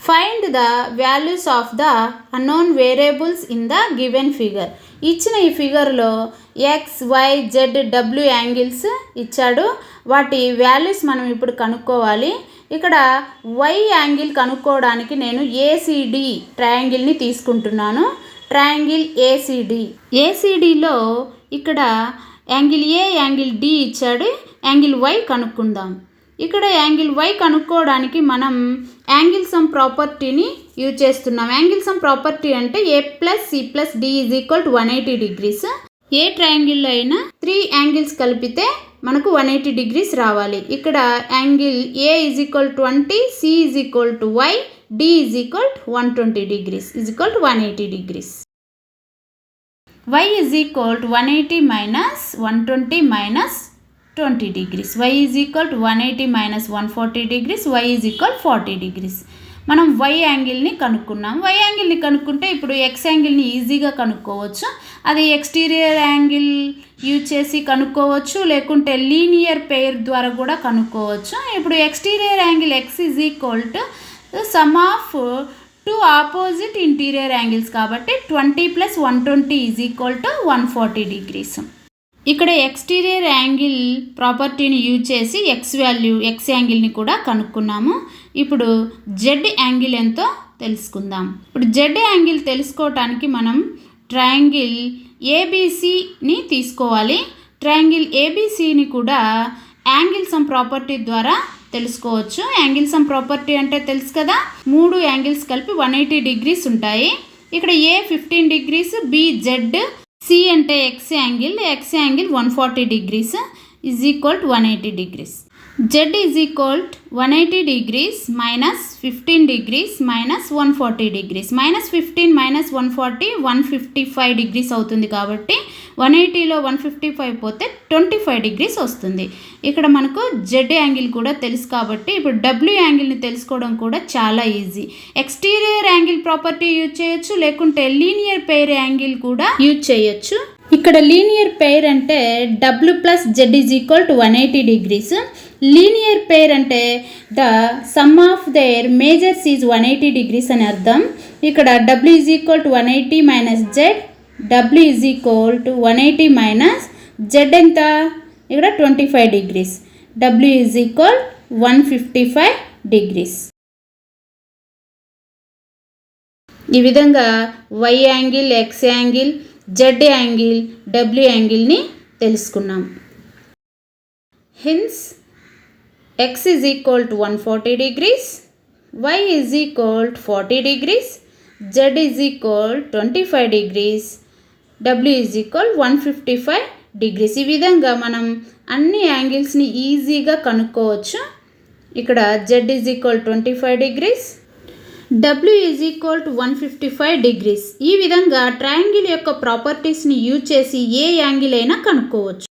Find the values of the unknown variables in the given figure. ఇచ్చిన ఈ ఫిగర్లో X, Y, Z, W angles ఇచ్చాడు. వాటి values మనం ఇప్పుడు కనుక్కోవాలి. ఇక్కడ వై యాంగిల్ కనుక్కోవడానికి నేను ఏసీడి ట్రయాంగిల్ని తీసుకుంటున్నాను. ట్రయాంగిల్ ఏసీడీలో ఇక్కడ యాంగిల్ ఏ, యాంగిల్ డి ఇచ్చాడు. యాంగిల్ వై కనుక్కుందాం. ఇక్కడ యాంగిల్ వై కనుక్కోవడానికి మనం యాంగిల్ సమ్ ప్రాపర్టీని యూజ్ చేస్తున్నాం. యాంగిల్ సమ్ ప్రాపర్టీ అంటే A plus C plus D is equal to 180 degrees. ఏ ట్రయాంగిల్లో అయినా 3 యాంగిల్స్ కలిపితే మనకు 180 degrees రావాలి. ఇక్కడ angle A is equal 20, C is equal to Y, D is equal 120 degrees is equal to 180 degrees. y is equal to 180 minus 120 minus 20 degrees. y is equal to 180 minus 140 degrees. y is equal 40 degrees. మనం y యాంగిల్ని కనుక్కున్నాం. y యాంగిల్ని కనుక్కుంటే ఇప్పుడు x యాంగిల్ని ఈజీగా కనుక్కోవచ్చు. అది exterior angle use చేసి కనుక్కోవచ్చు, లేకుంటే linear pair ద్వారా కూడా కనుక్కోవచ్చు. ఇప్పుడు exterior angle x is equal to some of 2 opposite interior angles కాబట్టి 20 plus 120 is equal to 140 degrees. ఇక్కడ ఎక్స్టీరియర్ యాంగిల్ ప్రాపర్టీని యూజ్ చేసి ఎక్స్ యాంగిల్ని కూడా కనుక్కున్నాము. ఇప్పుడు జెడ్ యాంగిల్ ఎంతో తెలుసుకుందాం. ఇప్పుడు జెడ్ యాంగిల్ తెలుసుకోవటానికి మనం ట్రయాంగిల్ ఏబీసీని తీసుకోవాలి. ట్రయాంగిల్ ఏబీసీని కూడా యాంగిల్ సమ్ ప్రాపర్టీ ద్వారా తెలుసుకోవచ్చు. యాంగిల్ సమ్ ప్రాపర్టీ అంటే తెలుసు కదా, 3 యాంగిల్స్ కలిపి 180 degrees ఉంటాయి. ఇక్కడ ఏ 15 degrees, బి జెడ్, సి అంటే X angle 140 degrees is equal to 180 degrees. Z is equal 180 degrees minus 15 degrees minus 140 degrees. Minus 15 minus 140 155 degrees అవుతుంది. కాబట్టి 180లో 155 పోతే 25 degrees వస్తుంది. ఇక్కడ మనకు జెడ్ యాంగిల్ కూడా తెలుసు కాబట్టి ఇప్పుడు డబ్ల్యూ యాంగిల్ని తెలుసుకోవడం కూడా చాలా easy. Exterior angle property use చేయొచ్చు, లేకుంటే లీనియర్ పెయిర్ యాంగిల్ కూడా యూజ్ చేయొచ్చు. ఇక్కడ లీనియర్ పెయిర్ అంటే W plus Z is equal to 180 degrees. Linear pair అంటే the sum of their measures is 180 degrees అని అర్థం. ఇక్కడ W is equal to 180 minus Z, W is equal to 180 minus Z ఎంత, ఇక్కడ 25 degrees. W is equal 155 degrees. ఈ విధంగా Y angle, X angle, Z angle, W యాంగిల్ని తెలుసుకున్నాం. Hence x is equal to 140 degrees, y is equal to 40 degrees, z is equal 25 degrees, w is equal 155 degrees. ఈ విధంగా మనం అన్ని యాంగిల్స్ని ఈజీగా కనుక్కోవచ్చు. ఇక్కడ z is equal 25 degrees, w is equal to 155 degrees. ఈ విధంగా ట్రయాంగిల్ యొక్క ప్రాపర్టీస్ని యూజ్ చేసి ఏ యాంగిల్ అయినా కనుక్కోవచ్చు.